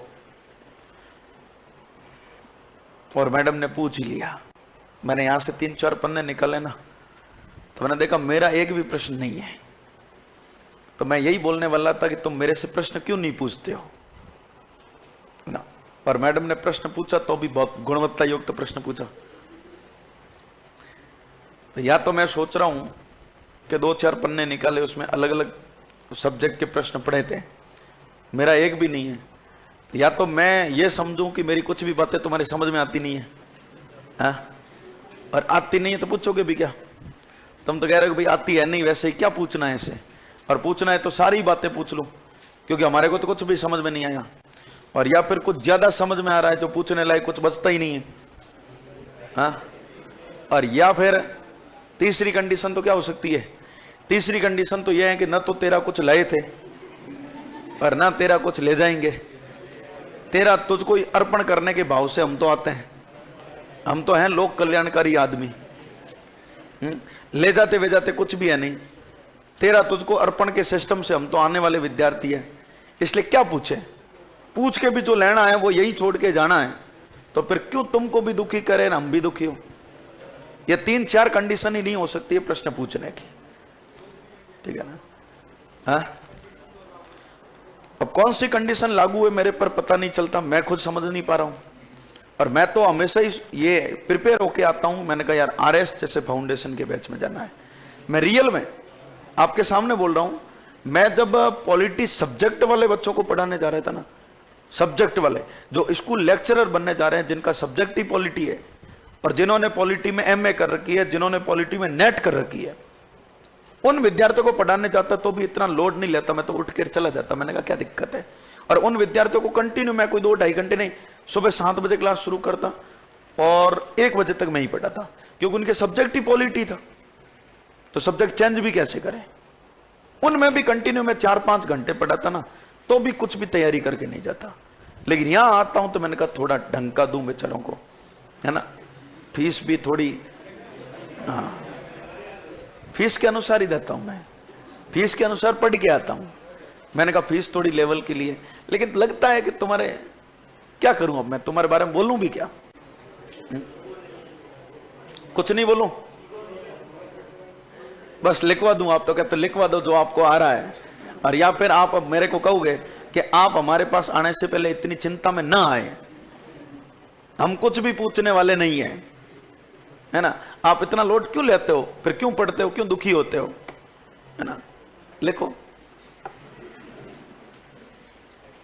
और मैडम ने पूछ ही लिया। मैंने यहां से 3-4 पन्ने निकाले ना, तो मैंने देखा मेरा एक भी प्रश्न नहीं है, तो मैं यही बोलने वाला था कि तुम मेरे से प्रश्न क्यों नहीं पूछते हो ना। पर मैडम ने प्रश्न पूछा तो भी बहुत गुणवत्ता युक्त प्रश्न पूछा। तो या तो मैं सोच रहा हूं कि 2-4 पन्ने निकाले, उसमें अलग अलग सब्जेक्ट के प्रश्न पढ़े थे, मेरा एक भी नहीं है। तो या तो मैं ये समझूं कि मेरी कुछ भी बातें तुम्हारी समझ में आती नहीं है, हाँ? और आती नहीं है तो पूछोगे भी क्या? तुम तो कह रहे हो भाई आती है नहीं, वैसे ही क्या पूछना है इसे, और पूछना है तो सारी बातें पूछ लो, क्योंकि हमारे को तो कुछ भी समझ में नहीं आया, और या फिर कुछ ज्यादा समझ में आ रहा है जो पूछने लायक कुछ बचता ही नहीं है। हाँ, और या फिर तीसरी कंडीशन तो क्या हो सकती है? तीसरी कंडीशन तो यह है कि न तो तेरा कुछ लाए थे और ना तेरा कुछ ले जाएंगे, तेरा तुझको अर्पण करने के भाव से हम तो आते हैं, हम तो हैं लोक कल्याणकारी आदमी, ले जाते वे जाते कुछ भी है नहीं, तेरा तुझको अर्पण के सिस्टम से हम तो आने वाले विद्यार्थी है, इसलिए क्या पूछे? पूछ के भी जो लेना है वो यही छोड़ के जाना है, तो फिर क्यों तुमको भी दुखी करे ना हम भी दुखी हो? ये 3-4 कंडीशन ही नहीं हो सकती है प्रश्न पूछने की, ठीक है ना? हाँ, अब कौन सी कंडीशन लागू है मेरे पर पता नहीं चलता, मैं खुद समझ नहीं पा रहा हूं, और मैं तो हमेशा ही ये प्रिपेयर होके आता हूं। मैंने कहा यार आरएस जैसे फाउंडेशन के बैच में जाना है। मैं रियल में आपके सामने बोल रहा हूं, मैं जब पॉलिटी सब्जेक्ट वाले बच्चों को पढ़ाने जा रहा था ना, सब्जेक्ट वाले जो स्कूल लेक्चरर बनने जा रहे हैं, जिनका सब्जेक्ट ही पॉलिटी है, और जिन्होंने पॉलिटी में एमए कर रखी है, जिन्होंने पॉलिटी में नेट कर रखी है, उन विद्यार्थियों को पढ़ाने जाता तो भी इतना लोड नहीं लेता, मैं तो उठ कर चला जाता। मैंने कहा क्या दिक्कत है? और उन विद्यार्थियों को कंटिन्यू मैं कोई 2-2.5 घंटे नहीं, सुबह 7 बजे क्लास शुरू करता और 1 बजे तक मैं ही पढ़ाता, क्योंकि उनके सब्जेक्ट ही पॉलिटी था, तो सब्जेक्ट चेंज भी कैसे करें? उनमें भी कंटिन्यू मैं 4-5 घंटे पढ़ाता ना, तो भी कुछ भी तैयारी करके नहीं जाता। लेकिन यहां आता हूं तो मैंने कहा थोड़ा ढंग का दूं बेचारों को, है ना? फीस भी थोड़ी, हाँ, फीस के अनुसार ही देता हूं मैं, फीस के अनुसार पढ़ के आता हूं। मैंने कहा फीस थोड़ी लेवल के लिए, लेकिन लगता है कि तुम्हारे, क्या करूं अब मैं तुम्हारे बारे में बोलूं भी क्या? कुछ नहीं बोलूं, बस लिखवा दूं। आप तो कहते लिखवा दो जो आपको आ रहा है, और या फिर आप अब मेरे को कहोगे कि आप हमारे पास आने से पहले इतनी चिंता में ना आए, हम कुछ भी पूछने वाले नहीं है, है ना? आप इतना लोड क्यों लेते हो, फिर क्यों पढ़ते हो, क्यों दुखी होते हो, है ना? लिखो।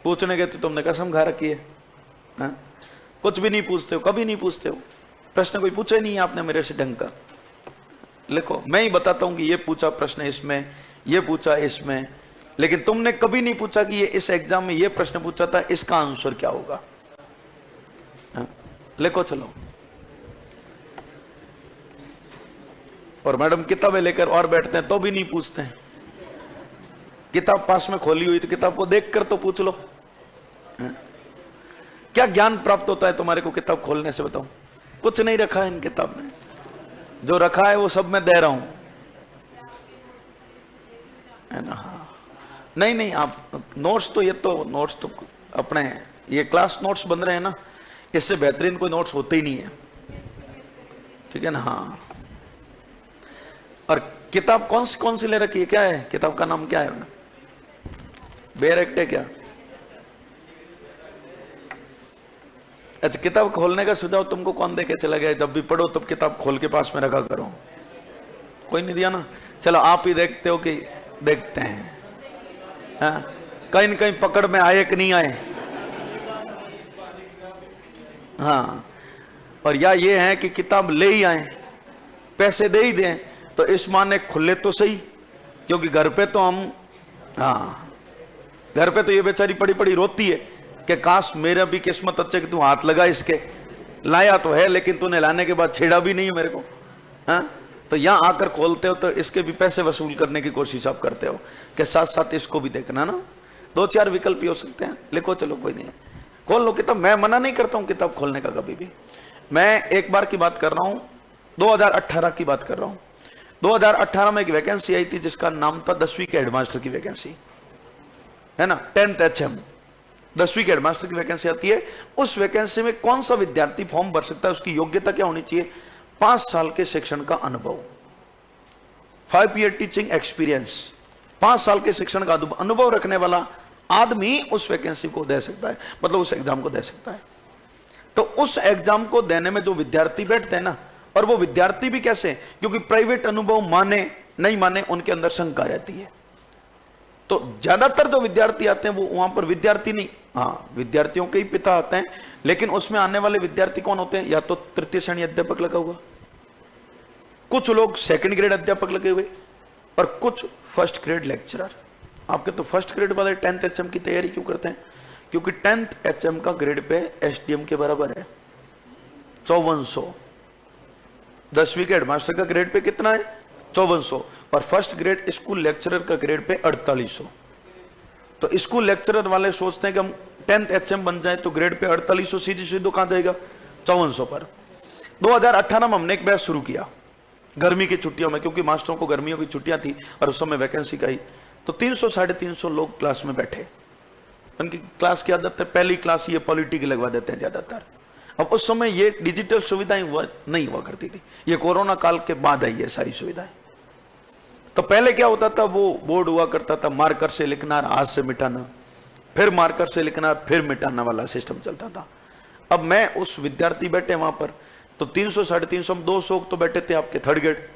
पूछने के तो तुमने कसम खा रखी है, हाँ? कुछ भी नहीं पूछते हो, कभी नहीं पूछते हो, प्रश्न कोई पूछे नहीं आपने मेरे से ढंग का। लिखो, मैं ही बताता हूं कि ये पूछा प्रश्न इसमें, ये पूछा इसमें, लेकिन तुमने कभी नहीं पूछा कि ये इस एग्जाम में ये प्रश्न पूछा था, इसका आंसर क्या होगा? हाँ? लिखो चलो। और मैडम किताबें लेकर और बैठते हैं तो भी नहीं पूछते हैं। किताब पास में खोली हुई तो किताब को देखकर तो पूछ लो। हाँ? क्या ज्ञान प्राप्त होता है तुम्हारे को किताब खोलने से? बताओ, कुछ नहीं रखा है इन किताब में, जो रखा है वो सब मैं दे रहा हूं, है ना? हाँ, नहीं नहीं, आप नोट्स तो, ये तो नोट्स तो अपने ये क्लास नोट्स बन रहे हैं ना, इससे बेहतरीन कोई नोट्स होते ही नहीं है, ठीक है ना? हाँ, और किताब कौन सी ले रखी है? क्या है किताब का नाम? क्या है? बेयर एक्ट है क्या? अच्छा, किताब खोलने का सुझाव तुमको कौन दे के चला गया? जब भी पढ़ो तब किताब खोल के पास में रखा करो। कोई नहीं दिया ना? चलो आप ही देखते हो कि देखते हैं, हाँ? कहीं न कहीं पकड़ में आए कि नहीं आए? हाँ, और या ये है कि किताब ले ही आए, पैसे दे ही दें, तो इस माने खुले तो सही, क्योंकि घर पे तो हम, हाँ, घर पे तो ये बेचारी पड़ी पड़ी रोती है कि काश मेरा भी किस्मत अच्छे कि तू हाथ लगा इसके, लाया तो है लेकिन तूने लाने के बाद छेड़ा भी नहीं है मेरे को, हाँ? तो यहां आकर खोलते हो तो इसके भी पैसे वसूल करने की कोशिश आप करते हो कि साथ साथ इसको भी देखना ना। 2-4 विकल्प ही हो सकते हैं। लिखो चलो, कोई नहीं है, खोल लो किताब। मैं मना नहीं करता हूं किताब खोलने का कभी भी। मैं एक बार की बात कर रहा हूं, 2018 की बात कर रहा हूं। 2018 में एक वैकेंसी आई थी जिसका नाम था 10वीं के हेडमास्टर की वैकेंसी, है ना? 10th HM 10वीं के हेडमास्टर की वैकेंसी आती है। उस वैकेंसी में कौन सा विद्यार्थी फॉर्म भर सकता है? उसकी योग्यता क्या होनी चाहिए? 5 साल के शिक्षण का अनुभव, 5 ईयर टीचिंग एक्सपीरियंस। 5 साल के शिक्षण का अनुभव रखने वाला आदमी उस वैकेंसी को दे सकता है, मतलब उस एग्जाम को दे सकता है। तो उस एग्जाम को देने में जो विद्यार्थी बैठते हैं ना, और वो विद्यार्थी भी कैसे, क्योंकि प्राइवेट अनुभव माने नहीं माने उनके अंदर शंका रहती है, तो ज्यादातर जो विद्यार्थी आते हैं वो वहां पर विद्यार्थी नहीं, हाँ, विद्यार्थियों के ही पिता आते हैं, लेकिन उसमें आने वाले विद्यार्थी कौन होते हैं? या तो तृतीय श्रेणी अध्यापक लगा हुआ, कुछ लोग सेकंड ग्रेड अध्यापक लगे हुए और कुछ फर्स्ट ग्रेड लेक्चरर। आपके तो फर्स्ट ग्रेड वाले 10th HM की तैयारी क्यों करते हैं? क्योंकि 10th HM का ग्रेड पे SDM के बराबर है 5400। 10वीं के हेडमास्टर का ग्रेड पे कितना है? 5400। और फर्स्ट ग्रेड स्कूल लेक्चरर का ग्रेड पे 4800। तो स्कूल लेक्चरर वाले सोचते हैं कि हम 10th HM बन जाए तो ग्रेड पे 4800 सीधी सीधो कहां जाएगा? 5400 पर। 2018 में हमने एक बैच शुरू किया गर्मी की छुट्टियों में, क्योंकि मास्टरों को गर्मियों की छुट्टियां थी और उस समय वैकेंसी का ही। तो 300 साढ़े 300 लोग क्लास में बैठे। उनकी क्लास की आदत है पहली क्लास ये पॉलिटी की लगवा देते हैं ज्यादातर। अब उस समय ये डिजिटल सुविधाएं नहीं हुआ करती थी, ये कोरोना काल के बाद आई है सारी सुविधाएं। तो पहले क्या होता था, वो बोर्ड हुआ करता था मार्कर से लिखना, हाथ से मिटाना, फिर मार्कर से लिखना, फिर मिटाना वाला सिस्टम चलता था। अब मैं उस विद्यार्थी बैठे वहां पर, तो 300 साढ़े 300 200 तो बैठे थे आपके थर्ड ग्रेड,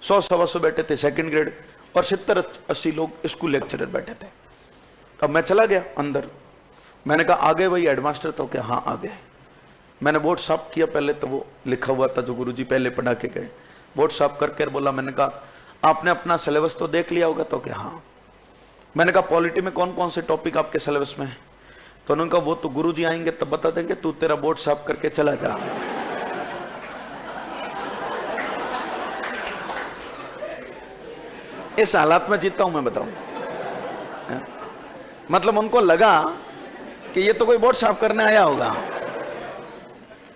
100 सवा 100 बैठे थे सेकंड ग्रेड, और 70-80 लोग स्कूल लेक्चरर बैठे थे। अब मैं चला गया अंदर, मैंने कहा आ गए भाई हेडमास्टर? तो क्या हाँ आ गए। मैंने बोर्ड साफ किया, पहले तो वो लिखा हुआ था जो गुरुजी पहले पढ़ा के गए, बोर्ड साफ करके बोला, मैंने कहा आपने अपना सिलेबस तो देख लिया होगा? तो क्या हाँ। मैंने कहा पॉलिटी में कौन कौन से टॉपिक आपके सिलेबस में है? तो उन्होंने कहा वो तो गुरुजी आएंगे तब बता देंगे, तू तेरा बोर्ड साफ करके चला जा। इस हालात में जीता हूं मैं, बताऊं? मतलब उनको लगा कि ये तो कोई बोर्ड साफ करने आया होगा,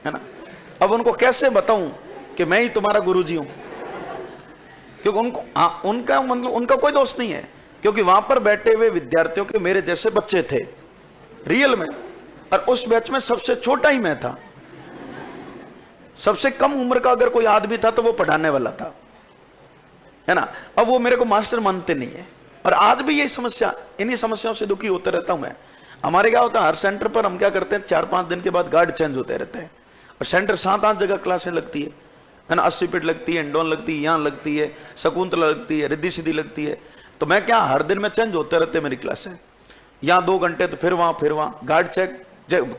है ना। अब उनको कैसे बताऊं कि मैं ही तुम्हारा गुरुजी हूं? क्योंकि उनका मतलब उनका कोई दोस्त नहीं है, क्योंकि वहां पर बैठे हुए विद्यार्थियों के मेरे जैसे बच्चे थे रियल में, और उस बैच में सबसे छोटा ही मैं था। सबसे कम उम्र का अगर कोई आदमी था तो वो पढ़ाने वाला था, है ना। अब वो मेरे को मास्टर मानते नहीं है, और आज भी यही समस्या, इन्हीं समस्याओं से दुखी होते रहता हूं मैं। हमारे क्या होता है, हर सेंटर पर हम क्या करते हैं, 4-5 दिन के बाद गार्ड चेंज होते रहते हैं, और सेंटर 7-8 जगह क्लासें लगती है ना। 80 फीट लगती है, इंडोन लगती है, यहाँ लगती है, शकुंतला लगती है, रिद्धि सिद्धि लगती है। तो मैं क्या, हर दिन में चेंज होते रहते मेरी क्लासें, यहाँ 2 घंटे तो फिर वहां गार्ड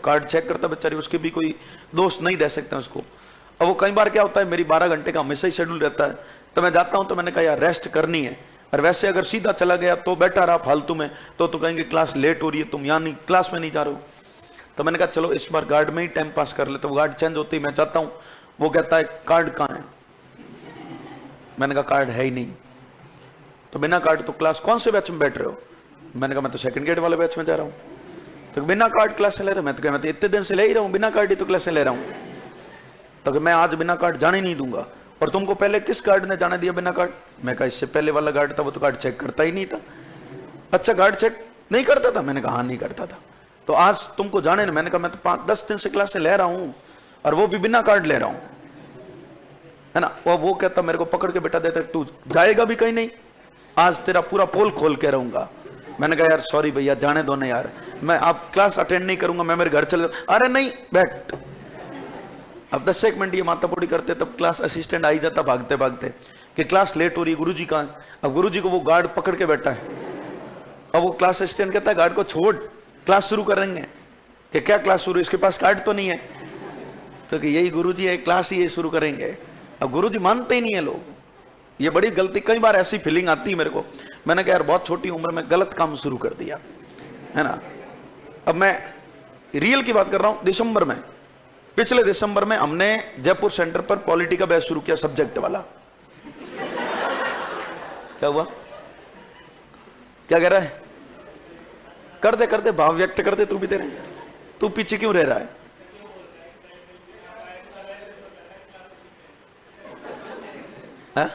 कार्ड चेक करता बेचारी, उसके भी कोई दोस्त नहीं दे सकते उसको। अब वो कई बार क्या होता है, मेरी 12 घंटे का हमेशा ही शेड्यूल रहता है, तो मैं जाता हूं तो मैंने कहा यार रेस्ट करनी है, और वैसे अगर सीधा चला गया तो बैठा रहा फालतू में तो कहेंगे क्लास लेट हो रही है, तुम यहाँ नहीं क्लास में नहीं जा रहे हो। तो मैंने कहा चलो इस बार गार्ड में ही टाइम पास कर लेते। तो गार्ड चेंज होती मैं चाहता हूं, वो कहता है कार्ड कहाँ है? मैंने कहा कार्ड है ही नहीं। तो बिना कार्ड तो क्लास कौन से बैच में बैठ रहे हो? मैंने कहा मैं तो सेकंड ग्रेड वाले बैच में जा रहा हूँ। तो बिना कार्ड क्लास ले रहे हो? मैं तो इतने दिन से ले ही रहा हूँ, बिना कार्ड ही तो क्लास ले रहा हूँ। तो मैं आज बिना कार्ड जाने नहीं दूंगा। और तुमको पहले किस गार्ड ने जाने दिया बिना कार्ड? मैं कहा इससे पहले वाला गार्ड था, वो तो कार्ड चेक करता ही नहीं था। अच्छा गार्ड चेक नहीं करता था? मैंने कहा हाँ नहीं करता था। तो आज तुमको जाने नहीं? मैंने कहा मैं तो 5-10 दिन से क्लास से ले रहा हूं, और वो भी बिना कार्ड ले रहा हूं, है ना। और वो कहता मेरे को पकड़ के बैठा देता, तू जाएगा भी कहीं नहीं, आज तेरा पूरा पोल खोल के रहूंगा। मैंने कहा यार सॉरी भैया जाने दो ना यार, मैं आप क्लास अटेंड नहीं करूंगा, मैं मेरे घर चले। अरे नहीं बैठ। अब 10 मिनट ये मातापोड़ी करते, तब क्लास असिस्टेंट आई जाता भागते भागते कि क्लास लेट हो रही है, गुरुजी कहाँ है? अब गुरुजी को वो गार्ड पकड़ के बैठा है। अब वो क्लास असिस्टेंट कहता है गार्ड को छोड़, क्लास शुरू करेंगे। कि क्या क्लास शुरू? इसके पास कार्ड तो नहीं है। तो कि यही गुरुजी है, क्लास ही ये शुरू करेंगे। अब गुरुजी मानते ही नहीं है लोग, ये बड़ी गलती। कई बार ऐसी फीलिंग आती है मेरे को, मैंने कहा यार बहुत छोटी उम्र में गलत काम शुरू कर दिया, है ना। अब मैं रियल की बात कर रहा हूं, दिसंबर में, पिछले दिसंबर में हमने जयपुर सेंटर पर पॉलिटी का बैच शुरू किया, सब्जेक्ट वाला। क्या हुआ? क्या कह रहा है? कर दे भाव व्यक्त कर दे। तू भी तेरे, तू पीछे क्यों रह रहा है? हा?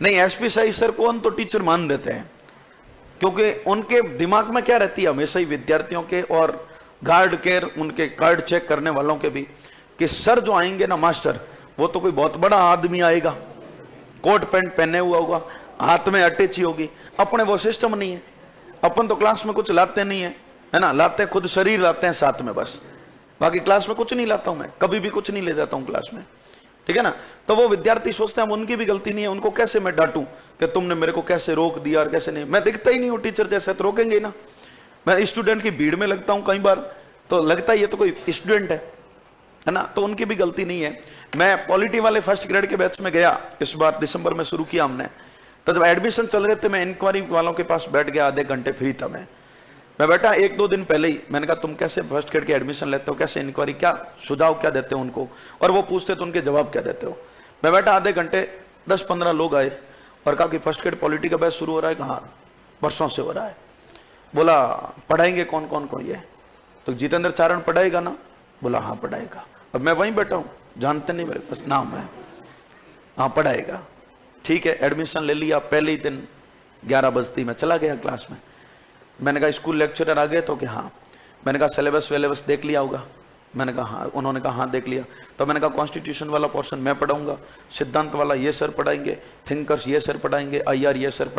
नहीं, एसपी साई सर को तो टीचर मान देते हैं, क्योंकि उनके दिमाग में क्या रहती है हमेशा ही विद्यार्थियों के और गार्ड केयर उनके कार्ड चेक करने वालों के भी, कि सर जो आएंगे ना मास्टर, वो तो कोई बहुत बड़ा आदमी आएगा, कोट पैंट पहने हुआ होगा, हाथ में अटैची होगी। अपने वो सिस्टम नहीं है, अपन तो क्लास में कुछ लाते नहीं है ना, लाते खुद शरीर लाते हैं साथ में बस, बाकी क्लास में कुछ नहीं लाता हूं मैं, कभी भी कुछ नहीं ले जाता हूं क्लास में, ठीक है ना। तो वो विद्यार्थी सोचते हैं उनकी भी गलती नहीं है, उनको कैसे मैं डांटूं कि तुमने मेरे को कैसे रोक दिया और कैसे नहीं। मैं दिखता ही नहीं हूं टीचर जैसा, तो रोकेंगे ना। मैं स्टूडेंट की भीड़ में लगता हूं कई बार, तो लगता है ये तो कोई स्टूडेंट है ना, तो उनकी भी गलती नहीं है। मैं पॉलिटी वाले फर्स्ट ग्रेड के बैच में गया, इस बार दिसंबर में शुरू किया हमने, तो जब एडमिशन चल रहे थे मैं इंक्वायरी वालों के पास बैठ गया, आधे घंटे फ्री था मैं बैठा 1-2 दिन पहले ही। मैंने कहा तुम कैसे फर्स्ट ग्रेड के एडमिशन लेते हो, कैसे इंक्वायरी, क्या सुझाव क्या देते हो उनको, और वो पूछते तो उनके जवाब क्या देते हो। मैं बैठा आधे घंटे, 10-15 लोग आए और कहा कि फर्स्ट ग्रेड पॉलिटी का बैच शुरू हो रहा है। कहाँ? वर्षों से हो रहा है। बोला पढ़ाएंगे कौन कौन को ये? तो जितेंद्र चारण पढ़ाएगा ना? बोला हाँ पढ़ाएगा। अब मैं वहीं बैठा हूँ, जानते नहीं, मेरे पास नाम है, हाँ पढ़ाएगा। ठीक है, एडमिशन ले लिया। पहले ही दिन 11 बजती मैं चला गया क्लास में। मैंने कहा स्कूल लेक्चरर आ गए तो कि हाँ। मैंने कहा सिलेबस वेलेबस देख लिया होगा? मैंने कहा हाँ। उन्होंने कहा हाँ देख लिया। तो मैंने कहा कॉन्स्टिट्यूशन वाला पोर्शन मैं पढ़ाऊंगा, सिद्धांत वाला ये सर पढ़ाएंगे, थिंकर्स ये सर पढ़ाएंगे, IR ये सर